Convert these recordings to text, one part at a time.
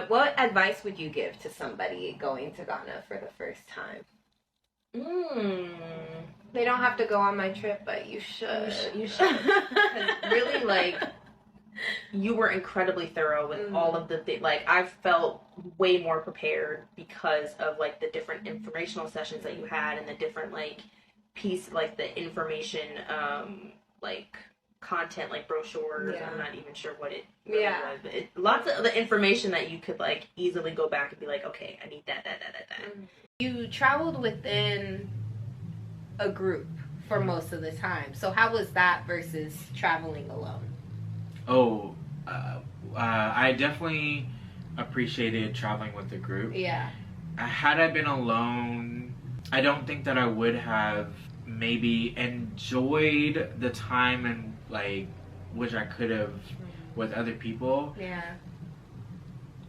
What advice would you give to somebody going to Ghana for the first time? They don't have to go on my trip, but you should. You should. Really, like, you were incredibly thorough with all of the things. Like, I felt way more prepared because of, like, the different informational sessions that you had and the different, like, like, the information, like, content, like, brochures. I'm not even sure what it really was. But lots of the information that you could, like, easily go back and be like, okay, I need that. You traveled within a group for most of the time. So how was that versus traveling alone? I definitely appreciated traveling with the group. Yeah. Had I been alone, I don't think that I would have maybe enjoyed the time and like which I could have with other people. Yeah.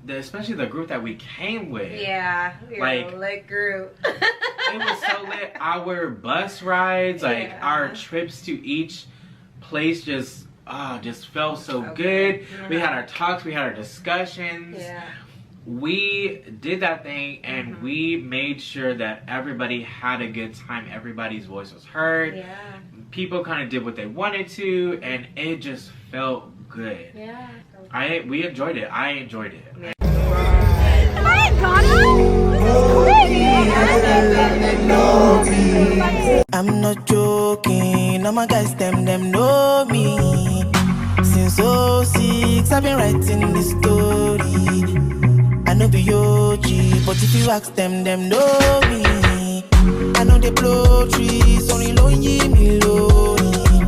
Especially the group that we came with. Yeah, like lit group. It was so lit. Our bus rides, like our trips to each place, just felt so good. We had our talks, we had our discussions. Yeah. We did that thing, and we made sure that everybody had a good time. Everybody's voice was heard. Yeah. People kind of did what they wanted to, and it just felt good. Yeah. We enjoyed it. I enjoyed it. Yeah. Am I in Ghana? This is crazy. I'm not joking. All my guys, them know me. Since 06, I've been writing this story. I know be OG, but if you ask them know me. I know they blow trees, only lonely me lonely.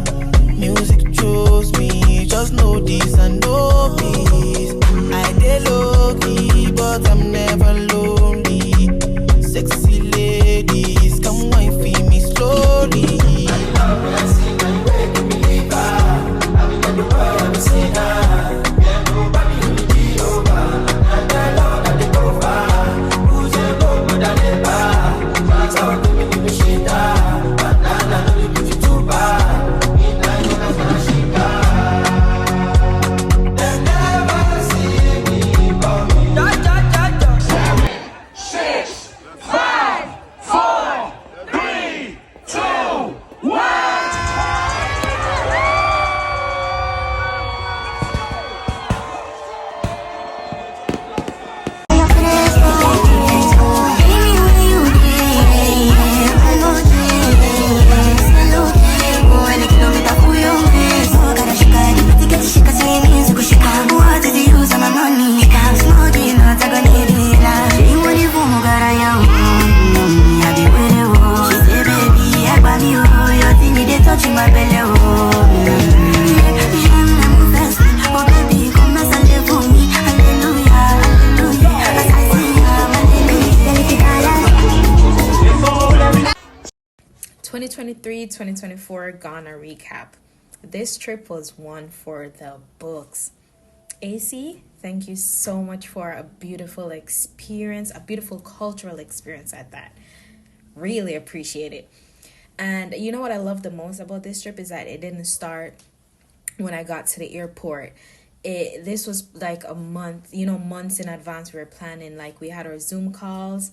Music chose me, just know this and know peace. I dey low key, but I'm never lonely. Sexy ladies, come wine for me slowly. ...2023-2024 Ghana recap. This trip was one for the books. AC, thank you so much for a beautiful experience, a beautiful cultural experience at that. Really appreciate it. And you know what I love the most about this trip is that it didn't start when I got to the airport. This was like a month, months in advance we were planning. Like we had our Zoom calls.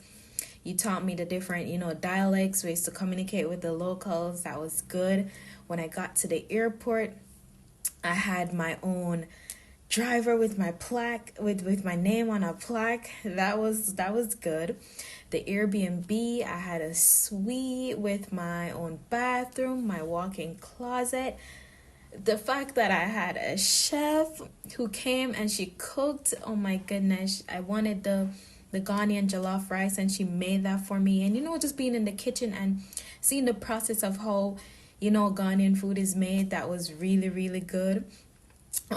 You taught me the different, dialects, ways to communicate with the locals. That was good. When I got to the airport, I had my own driver with my plaque, with my name on a plaque. That was good. The Airbnb, I had a suite with my own bathroom, my walk-in closet. The fact that I had a chef who came and she cooked, oh my goodness, I wanted the Ghanaian jollof rice and she made that for me. And just being in the kitchen and seeing the process of how Ghanaian food is made, that was really, really good.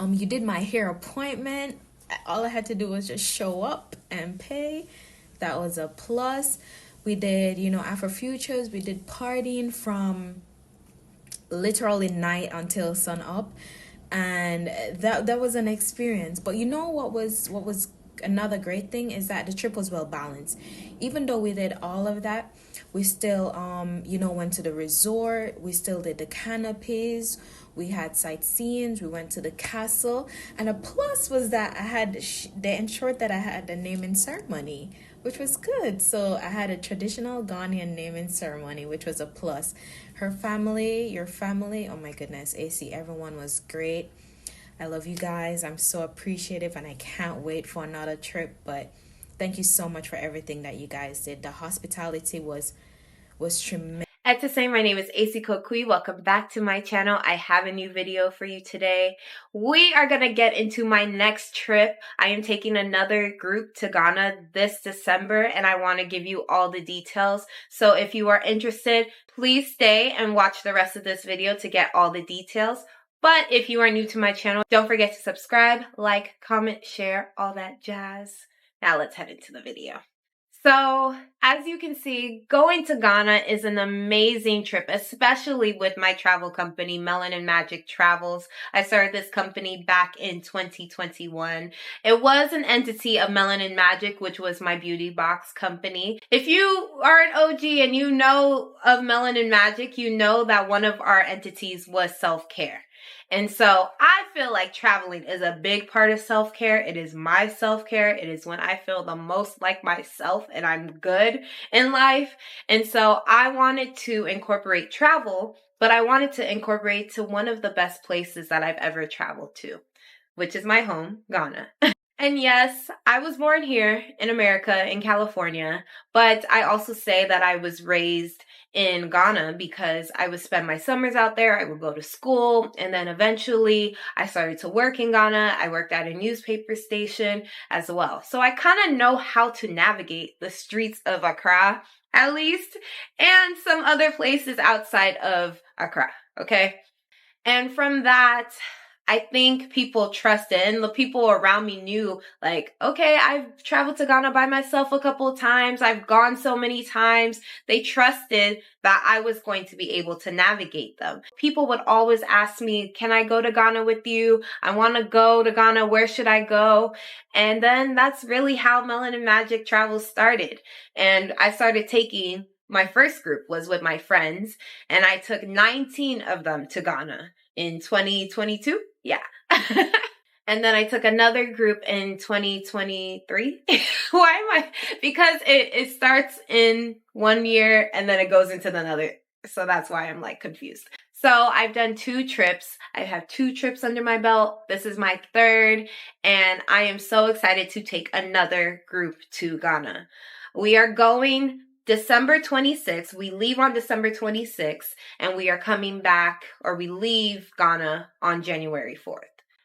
You did my hair appointment. All I had to do was just show up and pay. That was a plus. We did Afrofutures. We did partying from literally night until sun up, and that was an experience. But what was another great thing is that the trip was well balanced. Even though we did all of that, we still went to the resort. We still did the canopies. We had sightseeing. We went to the castle. And a plus was that they ensured that I had a naming ceremony, which was good. So I had a traditional Ghanaian naming ceremony, which was a plus. Her family, your family, oh my goodness, AC, everyone was great. I love you guys. I'm so appreciative and I can't wait for another trip. But thank you so much for everything that you guys did. The hospitality was tremendous. At the same, my name is AC Kokui. Welcome back to my channel. I have a new video for you today. We are going to get into my next trip. I am taking another group to Ghana this December, and I want to give you all the details. So if you are interested, please stay and watch the rest of this video to get all the details. But if you are new to my channel, don't forget to subscribe, like, comment, share, all that jazz. Now let's head into the video. So, as you can see, going to Ghana is an amazing trip, especially with my travel company, Melanin MagEK Travels. I started this company back in 2021. It was an entity of Melanin MagEK, which was my beauty box company. If you are an OG and you know of Melanin MagEK, you know that one of our entities was self-care. And so I feel like traveling is a big part of self-care. It is my self-care. It is when I feel the most like myself and I'm good in life. And so I wanted to incorporate travel, but I wanted to incorporate to one of the best places that I've ever traveled to, which is my home, Ghana. And yes, I was born here in America, in California, but I also say that I was raised in Ghana because I would spend my summers out there. I would go to school, and then eventually I started to work in Ghana. I worked at a newspaper station as well. So I kind of know how to navigate the streets of Accra, at least, and some other places outside of Accra, okay? And from that, I think people trusted, and the people around me knew, like, okay, I've traveled to Ghana by myself a couple of times. I've gone so many times. They trusted that I was going to be able to navigate them. People would always ask me, can I go to Ghana with you? I want to go to Ghana. Where should I go? And then that's really how Melanin MagEK Travels started. And I started taking, my first group was with my friends, and I took 19 of them to Ghana in 2022. Yeah. And then I took another group in 2023. Why am I? Because it starts in one year and then it goes into another. So that's why I'm like confused. So I've done 2 trips. I have 2 trips under my belt. This is my 3rd. And I am so excited to take another group to Ghana. We are going December 26th, we leave on December 26th, and we are coming back, or we leave Ghana on January 4th.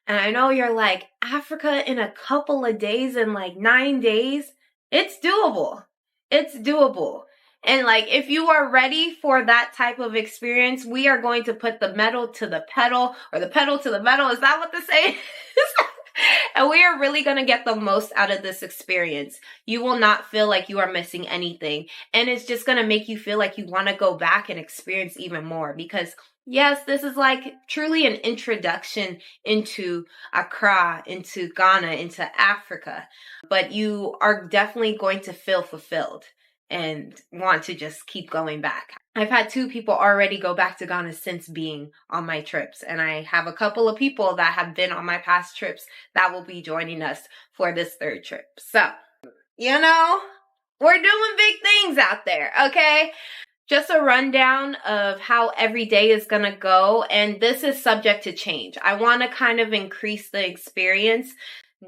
And I know you're like, Africa in a couple of days, in like 9 days? It's doable. It's doable. And like, if you are ready for that type of experience, we are going to put the metal to the pedal, or the pedal to the metal. Is that what the saying is? And we are really going to get the most out of this experience. You will not feel like you are missing anything. And it's just going to make you feel like you want to go back and experience even more. Because yes, this is like truly an introduction into Accra, into Ghana, into Africa. But you are definitely going to feel fulfilled and want to just keep going back. I've had 2 people already go back to Ghana since being on my trips. And I have a couple of people that have been on my past trips that will be joining us for this 3rd trip. So, you know, we're doing big things out there, okay? Just a rundown of how every day is going to go. And this is subject to change. I want to kind of increase the experience,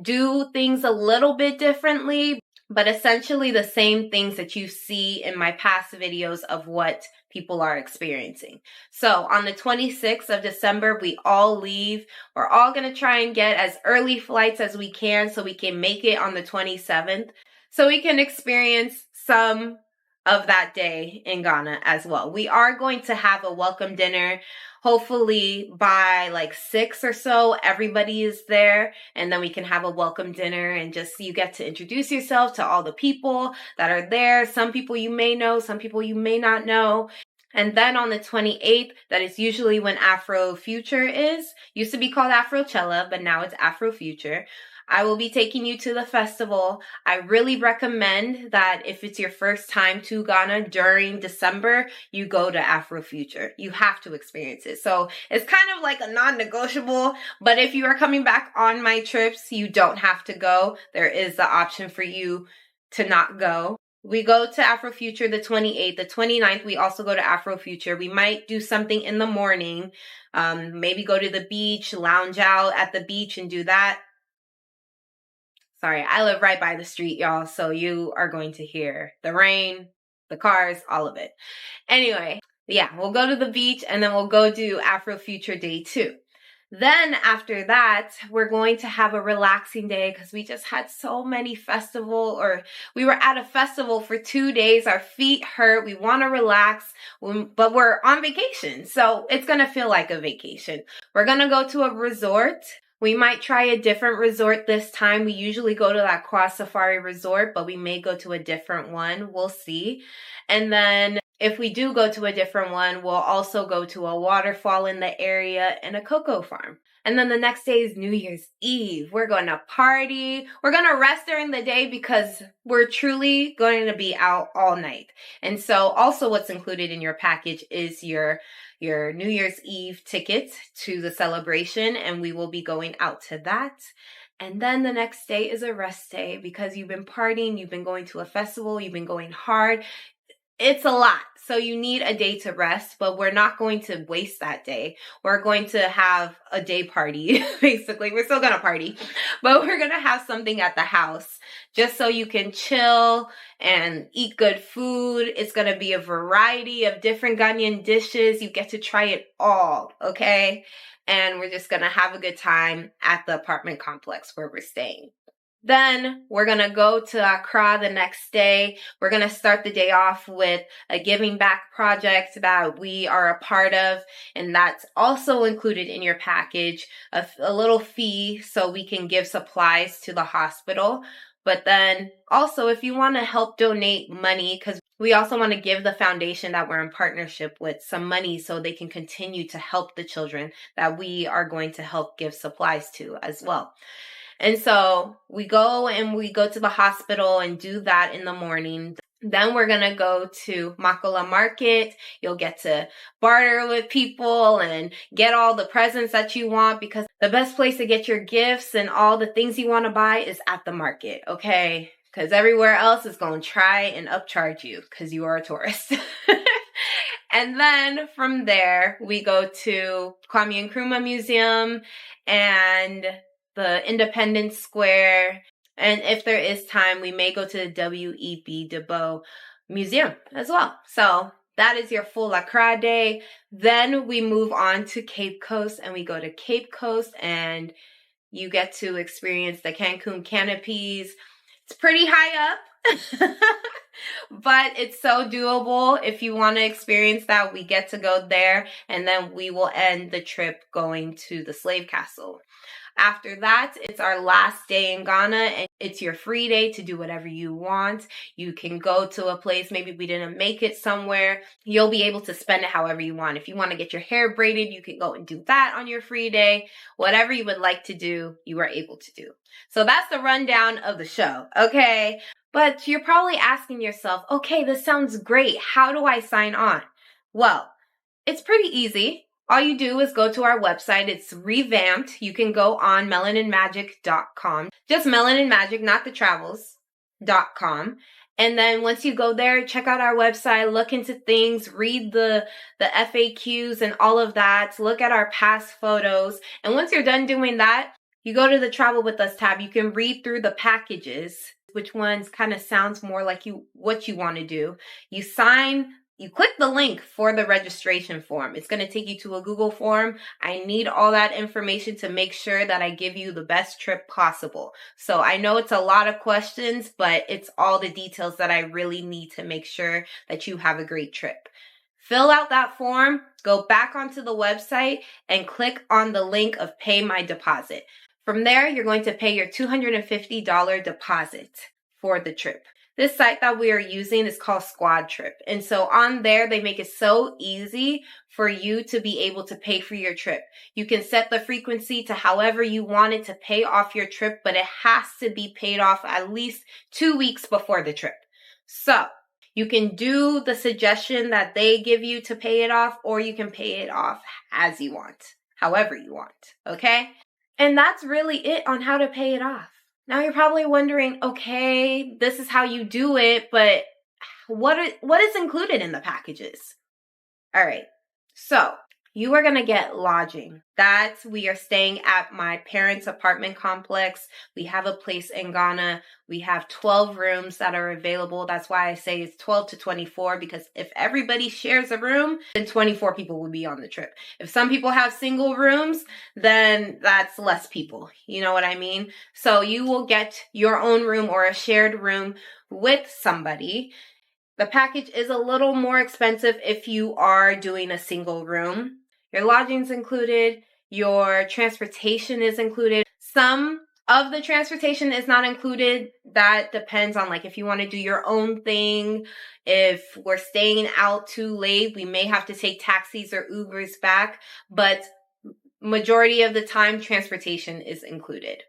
do things a little bit differently, but essentially the same things that you see in my past videos of what people are experiencing. So on the 26th of December, we all leave. We're all going to try and get as early flights as we can so we can make it on the 27th, so we can experience some of that day in Ghana as well. We are going to have a welcome dinner. Hopefully by like 6 or so, everybody is there, and then we can have a welcome dinner and just you get to introduce yourself to all the people that are there. Some people you may know, some people you may not know. And then on the 28th, that is usually when Afro Future is. Used to be called Afrochella, but now it's Afro Future. I will be taking you to the festival. I really recommend that if it's your first time to Ghana during December, you go to Afrofuture. You have to experience it. So it's kind of like a non-negotiable, but if you are coming back on my trips, you don't have to go. There is the option for you to not go. We go to Afrofuture the 28th. The 29th, we also go to Afrofuture. We might do something in the morning. Maybe go to the beach, lounge out at the beach and do that. Sorry, I live right by the street, y'all, so you are going to hear the rain, the cars, all of it. Anyway, yeah, we'll go to the beach and then we'll go do Afrofuture Day 2. Then after that, we're going to have a relaxing day because we just had so many we were at a festival for 2 days. Our feet hurt. We want to relax, but we're on vacation. So it's going to feel like a vacation. We're going to go to a resort. We might try a different resort this time. We usually go to that Cross Safari Resort, but we may go to a different one. We'll see. And then if we do go to a different one, we'll also go to a waterfall in the area and a cocoa farm. And then the next day is New Year's Eve. We're going to party. We're going to rest during the day because we're truly going to be out all night. And so also what's included in your package is your New Year's Eve tickets to the celebration, and we will be going out to that. And then the next day is a rest day because you've been partying, you've been going to a festival, you've been going hard. It's a lot. So you need a day to rest, but we're not going to waste that day. We're going to have a day party, basically. We're still going to party, but we're going to have something at the house just so you can chill and eat good food. It's going to be a variety of different Ghanaian dishes. You get to try it all, okay? And we're just going to have a good time at the apartment complex where we're staying. Then we're going to go to Accra the next day. We're going to start the day off with a giving back project that we are a part of. And that's also included in your package, a little fee so we can give supplies to the hospital. But then also if you want to help donate money, because we also want to give the foundation that we're in partnership with some money so they can continue to help the children that we are going to help give supplies to as well. And so we go to the hospital and do that in the morning. Then we're going to go to Makola Market. You'll get to barter with people and get all the presents that you want because the best place to get your gifts and all the things you want to buy is at the market, okay? Because everywhere else is going to try and upcharge you because you are a tourist. And then from there, we go to Kwame Nkrumah Museum and the Independence Square, and if there is time, we may go to the W.E.B. Du Bois Museum as well. So that is your full Accra day. Then we move on to Cape Coast, and we go to Cape Coast, and you get to experience the Cancun canopies. It's pretty high up, but it's so doable. If you want to experience that, we get to go there, and then we will end the trip going to the Slave Castle. After that, it's our last day in Ghana, and it's your free day to do whatever you want. You can go to a place, maybe we didn't make it somewhere. You'll be able to spend it however you want. If you want to get your hair braided, you can go and do that on your free day. Whatever you would like to do, you are able to do. So that's the rundown of the show, okay? But you're probably asking yourself, okay, this sounds great. How do I sign on? Well, it's pretty easy. All you do is go to our website. It's revamped. You can go on melaninmagek.com. Just Melanin MagEK, not the travels.com. And then once you go there, check out our website, look into things, read the FAQs and all of that. Look at our past photos. And once you're done doing that, you go to the Travel With Us tab. You can read through the packages, which ones kind of sounds more like what you want to do. You sign. You click the link for the registration form. It's going to take you to a Google form. I need all that information to make sure that I give you the best trip possible. So I know it's a lot of questions, but it's all the details that I really need to make sure that you have a great trip. Fill out that form, go back onto the website, and click on the link of Pay My Deposit. From there, you're going to pay your $250 deposit for the trip. This site that we are using is called Squad Trip. And so on there, they make it so easy for you to be able to pay for your trip. You can set the frequency to however you want it to pay off your trip, but it has to be paid off at least 2 weeks before the trip. So you can do the suggestion that they give you to pay it off, or you can pay it off as you want, however you want, okay? And that's really it on how to pay it off. Now you're probably wondering, okay, this is how you do it, but what is included in the packages? All right, so you are going to get lodging. We are staying at my parents' apartment complex. We have a place in Ghana. We have 12 rooms that are available. That's why I say it's 12 to 24, because if everybody shares a room, then 24 people will be on the trip. If some people have single rooms, then that's less people. You know what I mean? So you will get your own room or a shared room with somebody. The package is a little more expensive if you are doing a single room. Your lodging's included, your transportation is included. Some of the transportation is not included. That depends on like if you want to do your own thing. If we're staying out too late, we may have to take taxis or Ubers back, but majority of the time transportation is included.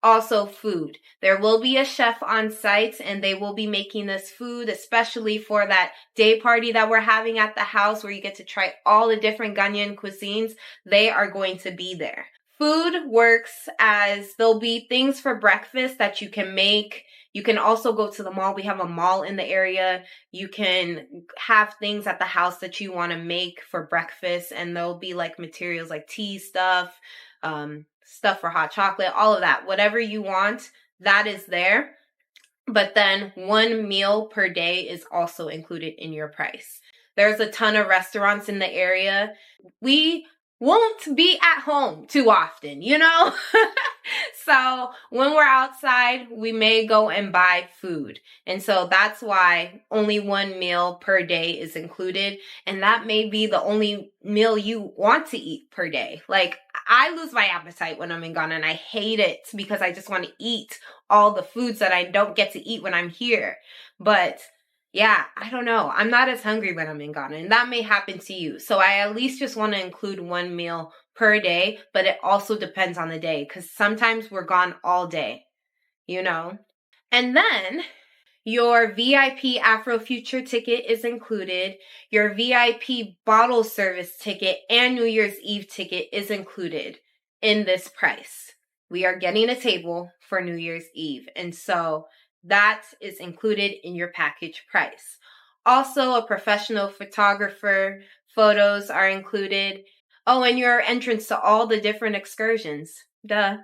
Also food. There will be a chef on site and they will be making this food, especially for that day party that we're having at the house where you get to try all the different Ghanaian cuisines. They are going to be there. Food works as there'll be things for breakfast that you can make. You can also go to the mall. We have a mall in the area. You can have things at the house that you want to make for breakfast, and there'll be like materials like tea stuff, stuff for hot chocolate, all of that. Whatever you want, that is there. But then 1 meal per day is also included in your price. There's a ton of restaurants in the area. We won't be at home too often, you know? So when we're outside, we may go and buy food. And so that's why only 1 meal per day is included. And that may be the only meal you want to eat per day. Like, I lose my appetite when I'm in Ghana and I hate it because I just want to eat all the foods that I don't get to eat when I'm here. But yeah, I don't know. I'm not as hungry when I'm in Ghana, and that may happen to you. So I at least just want to include 1 meal per day, but it also depends on the day because sometimes we're gone all day, you know? And then your VIP Afrofuture ticket is included. Your VIP bottle service ticket and New Year's Eve ticket is included in this price. We are getting a table for New Year's Eve. And so that is included in your package price. Also, a professional photographer, photos are included. Oh, and your entrance to all the different excursions. Duh.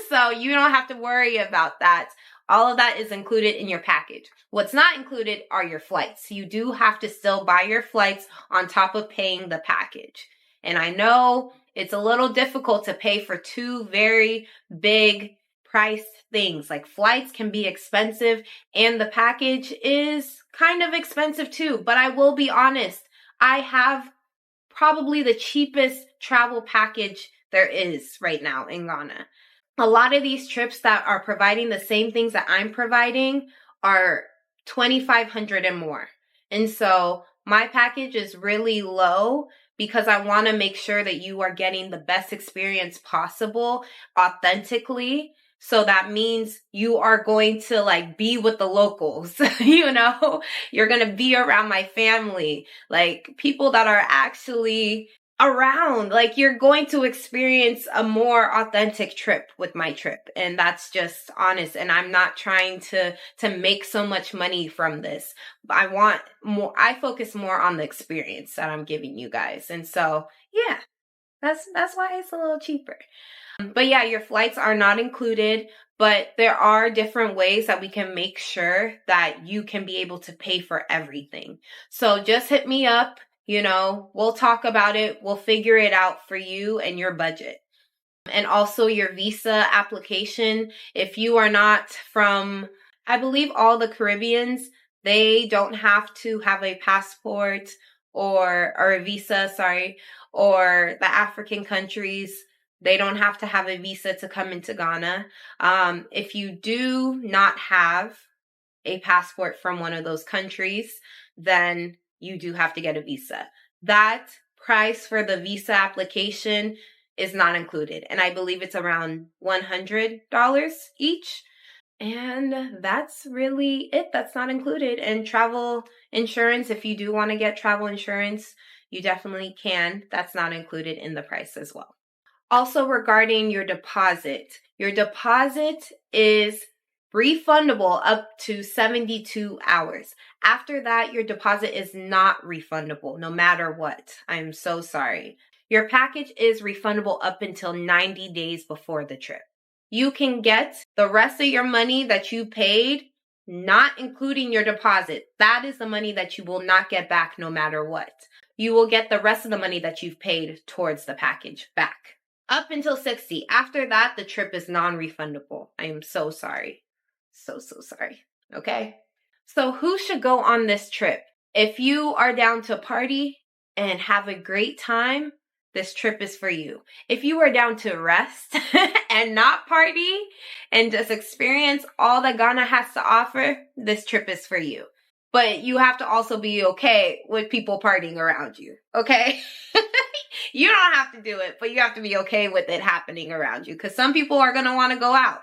So you don't have to worry about that. All of that is included in your package. What's not included are your flights. You do have to still buy your flights on top of paying the package. And I know it's a little difficult to pay for 2 very big price things. Like flights can be expensive and the package is kind of expensive too. But I will be honest, I have probably the cheapest travel package there is right now in Ghana. A lot of these trips that are providing the same things that I'm providing are $2,500 and more. And so my package is really low because I want to make sure that you are getting the best experience possible authentically. So that means you are going to like be with the locals, you know, you're going to be around my family, like people that are actually around, like you're going to experience a more authentic trip with my trip. And that's just honest. And I'm not trying to make so much money from this. I want more, I focus more on the experience that I'm giving you guys. And so, yeah, that's why it's a little cheaper. But yeah, your flights are not included, but there are different ways that we can make sure that you can be able to pay for everything. So just hit me up, you know, we'll talk about it. We'll figure it out for you and your budget. And also your visa application. If you are not from, I believe all the Caribbeans, they don't have to have a passport or a visa, or the African countries. They don't have to have a visa to come into Ghana. If you do not have a passport from one of those countries, then you do have to get a visa. That price for the visa application is not included. And I believe it's around $100 each. And that's really it. That's not included. And travel insurance, if you do want to get travel insurance, you definitely can. That's not included in the price as well. Also, regarding your deposit is refundable up to 72 hours. After that, your deposit is not refundable, no matter what. I'm so sorry. Your package is refundable up until 90 days before the trip. You can get the rest of your money that you paid, not including your deposit. That is the money that you will not get back no matter what. You will get the rest of the money that you've paid towards the package back. Up until 60. After that, the trip is non-refundable. I am so sorry. So sorry. Okay? So who should go on this trip? If you are down to party and have a great time, this trip is for you. If you are down to rest and not party and just experience all that Ghana has to offer, this trip is for you. But you have to also be okay with people partying around you, okay? You don't have to do it, but you have to be okay with it happening around you, because some people are going to want to go out.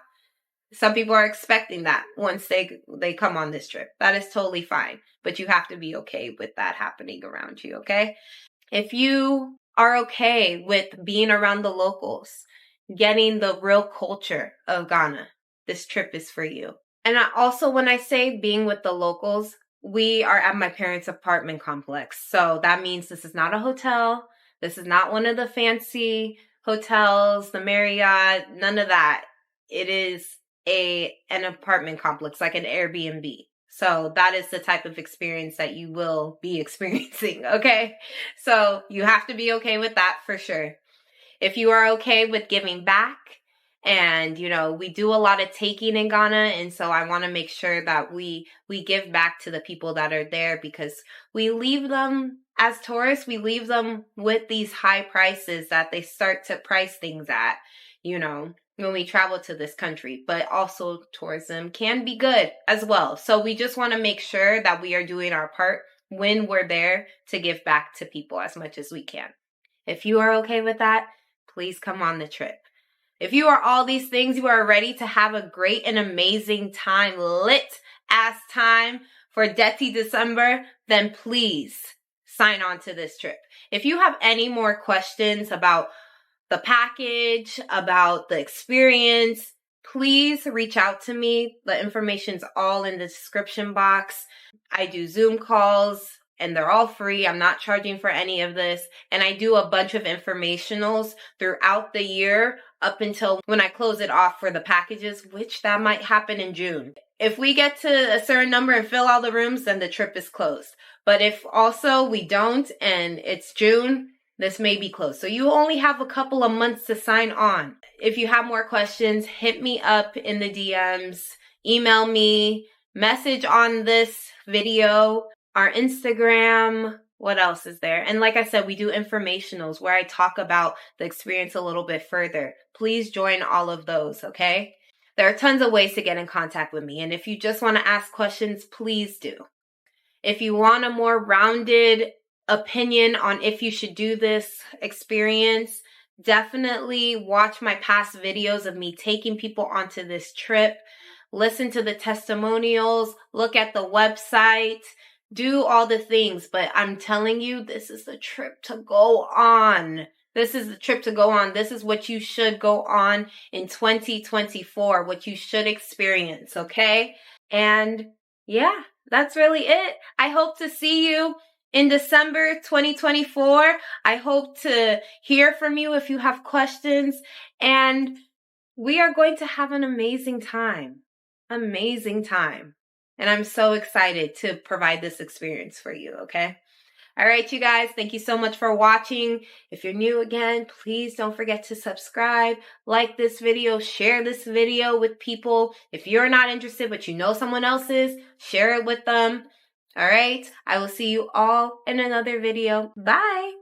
Some people are expecting that once they come on this trip. That is totally fine, but you have to be okay with that happening around you, okay? If you are okay with being around the locals, getting the real culture of Ghana, this trip is for you. And also, when I say being with the locals, we are at my parents' apartment complex. So that means this is not a hotel. This is not one of the fancy hotels, the Marriott, none of that. It is an apartment complex, like an Airbnb. So that is the type of experience that you will be experiencing, okay? So you have to be okay with that for sure. If you are okay with giving back, and, you know, we do a lot of taking in Ghana, and so I want to make sure that we give back to the people that are there, because we leave them, as tourists, we leave them with these high prices that they start to price things at, you know, when we travel to this country. But also tourism can be good as well. So we just want to make sure that we are doing our part when we're there to give back to people as much as we can. If you are okay with that, please come on the trip. If you are all these things, you are ready to have a great and amazing time, lit ass time for Dettydecember, then please sign on to this trip. If you have any more questions about the package, about the experience, please reach out to me. The information's all in the description box. I do Zoom calls, and they're all free. I'm not charging for any of this. And I do a bunch of informationals throughout the year up until when I close it off for the packages, which that might happen in June. If we get to a certain number and fill all the rooms, then the trip is closed. But if also we don't and it's June, this may be closed. So you only have a couple of months to sign on. If you have more questions, hit me up in the DMs, email me, message on this video, our Instagram. What else is there? And like I said, we do informationals where I talk about the experience a little bit further. Please join all of those, okay? There are tons of ways to get in contact with me. And if you just want to ask questions, please do. If you want a more rounded opinion on if you should do this experience, definitely watch my past videos of me taking people onto this trip. Listen to the testimonials, look at the website, do all the things. But I'm telling you, this is the trip to go on. This is the trip to go on. This is what you should go on in 2024, what you should experience, okay? And yeah, that's really it. I hope to see you in December 2024. I hope to hear from you if you have questions. And we are going to have an amazing time. Amazing time. And I'm so excited to provide this experience for you, okay? All right, you guys, thank you so much for watching. If you're new again, please don't forget to subscribe, like this video, share this video with people. If you're not interested, but you know someone else is, share it with them. All right, I will see you all in another video. Bye.